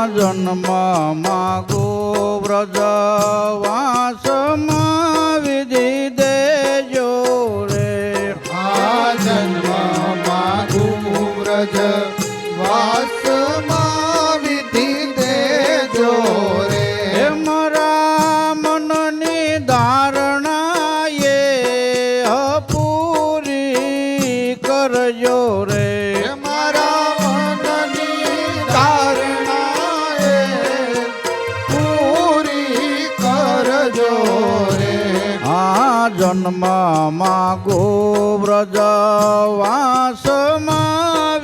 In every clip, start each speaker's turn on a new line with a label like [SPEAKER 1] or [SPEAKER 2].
[SPEAKER 1] જન્મ માગો વ્રજવાસમાં વિધિ દેજો રે
[SPEAKER 2] જન્મ માગુ વ્રજ વાસમાં વિધિ દેજો રે
[SPEAKER 1] મારા મનની ધારણા એ પૂરી કરજો રે
[SPEAKER 2] મારા મનની ધારણા એ પૂરી કરજો રે
[SPEAKER 1] જન્મ માગો વ્રજવાસમાં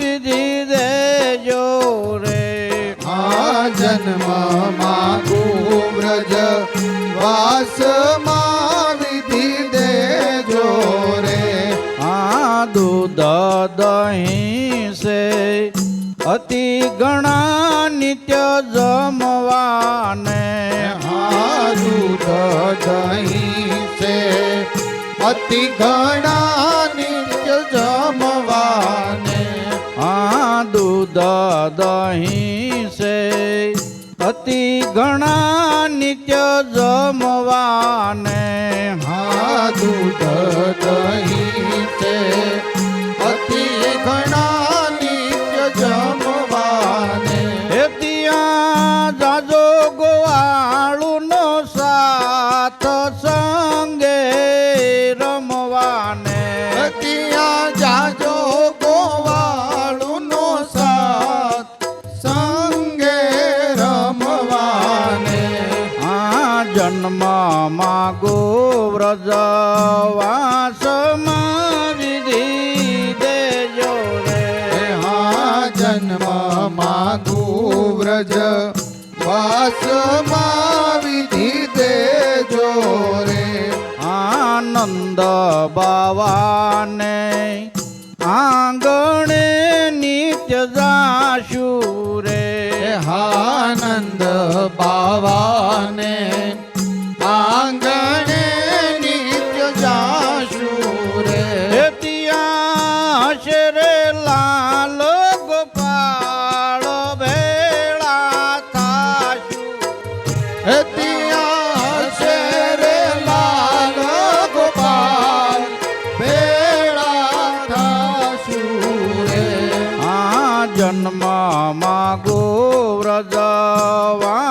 [SPEAKER 1] વિધિ દેજો રે
[SPEAKER 2] જન્મ માગુ વ્રજ વાસમાં વિધિ દેજો રે
[SPEAKER 1] દૂધ દહીં સે અતિ ગણા નિત્ય જમવાને
[SPEAKER 2] દૂધ દહીં છે અતિ ઘણા નિત્ય જમવાને
[SPEAKER 1] દૂધ દહીં સે અતિ ઘણા નિત્ય જમવાને
[SPEAKER 2] દૂધ દહીં છે અતિ ઘણા નિત્ય જમવાને
[SPEAKER 1] ત્યાં જાજો ગોવાળુનો સાથ સંગે રમવાને
[SPEAKER 2] ત્યાં જાજો ગોવાળુનો સાથ સંગે રમવાને
[SPEAKER 1] જન્મ માગો વ્રજવાસમાં વિધિ દેજો રે
[SPEAKER 2] જન્મ માગુ વ્રજ વાસમાં વિધિ દેજો રે
[SPEAKER 1] આનંદ બાવાને આંગણે નિત્ય જાશુ રે
[SPEAKER 2] આનંદ બાવાને આંગણે નિત્ય જાશુ રે
[SPEAKER 1] ત્યાં હશે રે લાલ ગોપાળ ભેળા થાશુ
[SPEAKER 2] ત્યાં હશે રે લાલ ગોપાલ ભેળા થાશુ રે
[SPEAKER 1] જન્મ માગો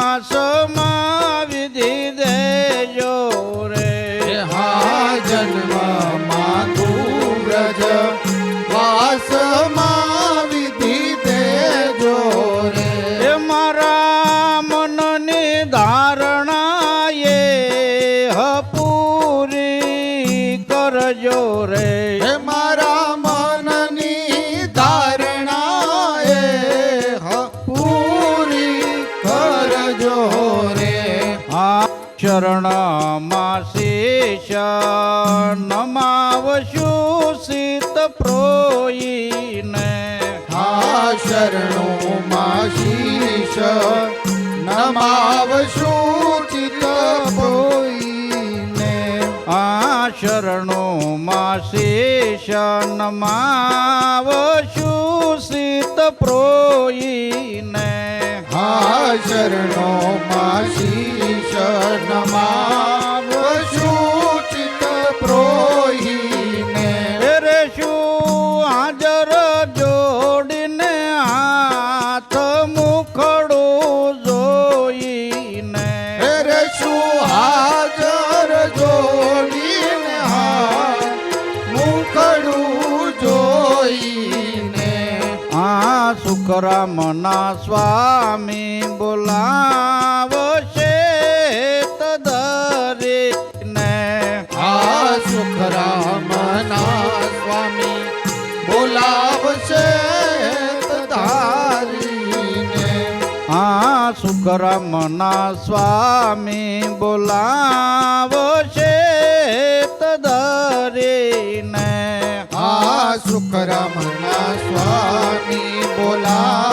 [SPEAKER 1] વ્રજવાસમાં વિધિ દેજો રે
[SPEAKER 2] જન્મ માગુ વ્રજ વાસમાં વિધિ દેજો રે
[SPEAKER 1] મારા મનની ધારણા એ પૂરી કરજો રે
[SPEAKER 2] મારા મનની ધારણા એ પૂરી કરજો રે
[SPEAKER 1] શરણમાં શેષ નમાવશું શીત પ્રોઈને
[SPEAKER 2] શરણોમાં શીશ નમાવશું ચિત્ત પોઈને
[SPEAKER 1] શરણોમાં શેષ નમાવશું શીત પ્રોઈને
[SPEAKER 2] શરણોમાં શીશ નમાવશું ચિત્ત પ્રોઈને
[SPEAKER 1] રે શું હાજર જોડીને હાથ મુખડું જોઈને
[SPEAKER 2] રે શું હાજર જોડીને હાથ મુખડું જોઈને
[SPEAKER 1] સુખરામના સ્વામી બોલાવશે તદરીને
[SPEAKER 2] સુખરામના સ્વામી બોલાવશે ધારીને
[SPEAKER 1] સુખરામના સ્વામી બોલાવશે તદરીને
[SPEAKER 2] સુખરામના સ્વામી બોલા